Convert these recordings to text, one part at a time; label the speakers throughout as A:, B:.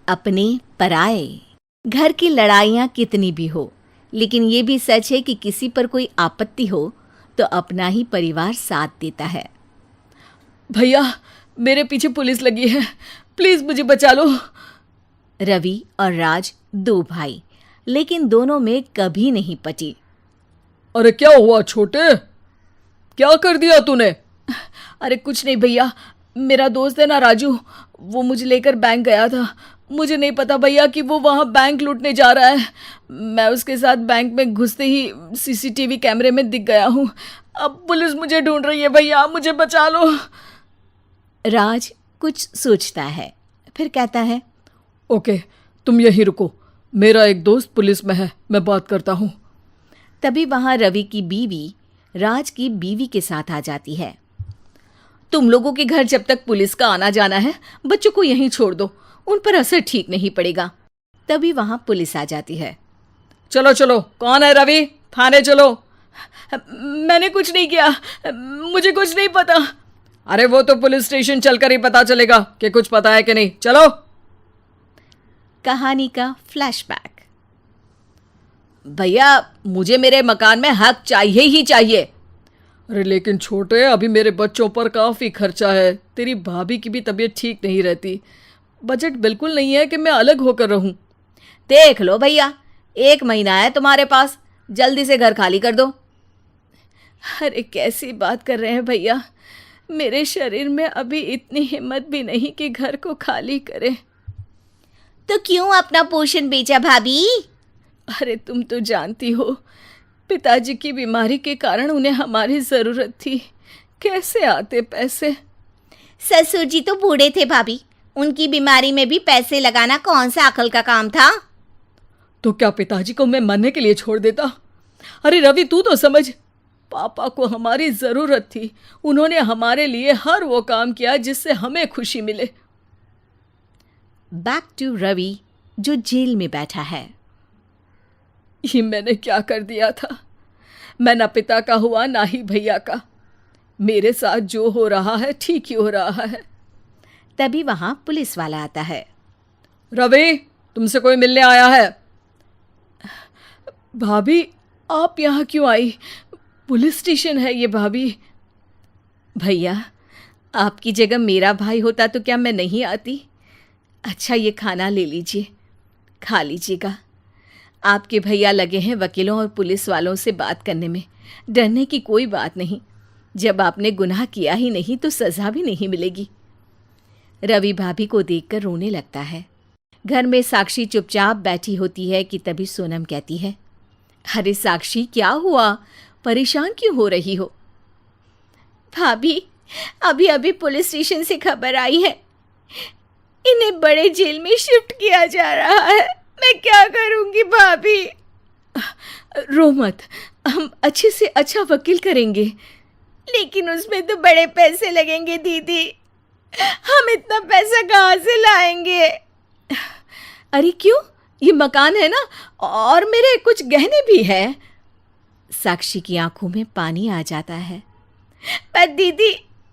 A: अपने पराए। घर की लड़ाइयाँ कितनी भी हो, लेकिन ये भी सच है कि किसी पर कोई आपत्ति हो तो अपना ही परिवार साथ देता है।
B: भैया, मेरे पीछे पुलिस लगी है, प्लीज मुझे बचा लो।
A: रवि और राज दो भाई, लेकिन दोनों में कभी नहीं पटी।
B: अरे क्या हुआ छोटे, क्या कर दिया तूने? अरे कुछ नहीं भैया, मेरा दोस्त है ना राजू, वो मुझे लेकर बैंक गया था। मुझे नहीं पता भैया कि वो वहाँ बैंक लूटने जा रहा है। मैं उसके साथ बैंक में घुसते ही सीसीटीवी कैमरे में दिख गया हूँ। अब पुलिस मुझे ढूंढ रही है भैया, मुझे बचा लो।
A: राज कुछ सोचता है, फिर कहता है,
B: ओके, तुम यहीं रुको, मेरा एक दोस्त पुलिस में है, मैं बात करता हूँ।
A: तभी वहां रवि की बीवी राज की बीवी के साथ आ जाती है। तुम लोगों के घर जब तक पुलिस का आना जाना है, बच्चों को यहीं छोड़ दो, उन पर असर ठीक नहीं पड़ेगा। तभी वहां पुलिस आ जाती है।
B: चलो चलो, कौन है रवि, थाने चलो। मैंने कुछ नहीं किया, मुझे कुछ नहीं पता। अरे वो तो पुलिस स्टेशन चलकर ही पता चलेगा कि कुछ पता है कि नहीं, चलो।
A: कहानी का फ्लैशबैक। भैया, मुझे मेरे मकान में हक चाहिए ही चाहिए।
B: अरे लेकिन छोटे, अभी मेरे बच्चों पर काफ़ी खर्चा है, तेरी भाभी की भी तबीयत ठीक नहीं रहती, बजट बिल्कुल नहीं है कि मैं अलग होकर रहूं।
A: देख लो भैया, 1 महीना है तुम्हारे पास, जल्दी से घर खाली कर दो। अरे कैसी बात कर रहे हैं भैया, मेरे शरीर में अभी इतनी हिम्मत भी नहीं कि घर को खाली करे। तो क्यों अपना पोषण बेचा भाभी? अरे तुम तो जानती हो, पिताजी की बीमारी के कारण उन्हें हमारी ज़रूरत थी, कैसे आते पैसे। ससुर जी तो बूढ़े थे भाभी, उनकी बीमारी में भी पैसे लगाना कौन सा अकल का काम था।
B: तो क्या पिताजी को मैं मरने के लिए छोड़ देता? अरे रवि, तू तो समझ, पापा को हमारी ज़रूरत थी, उन्होंने हमारे लिए हर वो काम किया जिससे हमें खुशी मिले।
A: बैक टू रवि, जो जेल में बैठा है।
B: ये मैंने क्या कर दिया था? मैं ना पिता का हुआ ना ही भैया का, मेरे साथ जो हो रहा है ठीक ही हो रहा है।
A: तभी वहां पुलिस वाला आता है।
B: रवि, तुमसे कोई मिलने आया है। भाभी, आप यहाँ क्यों आई? पुलिस स्टेशन है ये भाभी।
A: भैया, आपकी जगह मेरा भाई होता तो क्या मैं नहीं आती? अच्छा, ये खाना ले लीजिए, खा लीजिएगा। आपके भैया लगे हैं वकीलों और पुलिस वालों से बात करने में, डरने की कोई बात नहीं, जब आपने गुनाह किया ही नहीं तो सज़ा भी नहीं मिलेगी। रवि भाभी को देखकर रोने लगता है। घर में साक्षी चुपचाप बैठी होती है कि तभी सोनम कहती है, अरे साक्षी, क्या हुआ, परेशान क्यों हो रही हो? भाभी, अभी अभी पुलिस स्टेशन से खबर आई है, इन्हें बड़े जेल में शिफ्ट किया जा रहा है, मैं क्या करूंगी भाभी? रो मत, हम अच्छे से अच्छा वकील करेंगे। लेकिन उसमें तो बड़े पैसे लगेंगे दीदी, हम इतना पैसा कहाँ से लाएंगे? अरे क्यों, ये मकान है ना, और मेरे कुछ गहने भी हैं। साक्षी की आंखों में पानी आ जाता है। पर दीदी,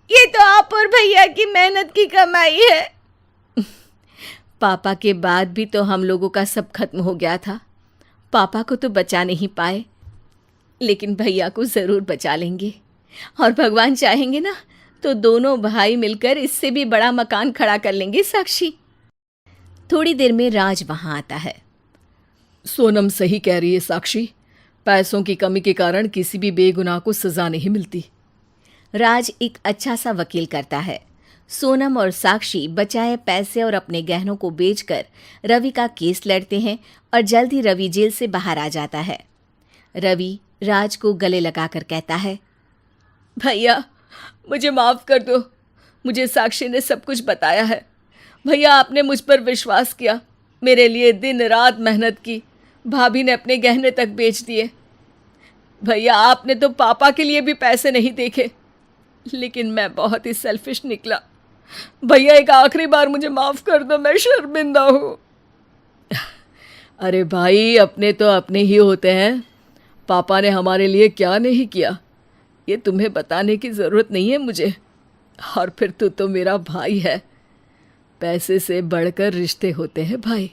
A: ये तो आप और भैया की मेहनत की कमाई है। पापा के बाद भी तो हम लोगों का सब खत्म हो गया था, पापा को तो बचा नहीं पाए, लेकिन भैया को ज़रूर बचा लेंगे, और भगवान चाहेंगे ना तो दोनों भाई मिलकर इससे भी बड़ा मकान खड़ा कर लेंगे। साक्षी। थोड़ी देर में राज वहाँ आता है।
B: सोनम सही कह रही है साक्षी, पैसों की कमी के कारण किसी भी बेगुनाह को सज़ा नहीं मिलती।
A: राज एक अच्छा सा वकील करता है। सोनम और साक्षी बचाए पैसे और अपने गहनों को बेचकर रवि का केस लड़ते हैं और जल्द ही रवि जेल से बाहर आ जाता है। रवि राज को गले लगाकर कहता है, भैया मुझे माफ़ कर दो, मुझे साक्षी ने सब कुछ बताया है। भैया, आपने मुझ पर विश्वास किया, मेरे लिए दिन रात मेहनत की, भाभी ने अपने गहने तक बेच दिए। भैया, आपने तो पापा के लिए भी पैसे नहीं देखे, लेकिन मैं बहुत ही सेल्फिश निकला। भैया, एक आखिरी बार मुझे माफ़ कर दो, मैं शर्मिंदा हूँ। अरे भाई, अपने तो अपने ही होते हैं, पापा ने हमारे लिए क्या नहीं किया ये तुम्हें बताने की ज़रूरत नहीं है मुझे। और फिर तू तो मेरा भाई है,
B: पैसे से बढ़कर रिश्ते होते हैं भाई।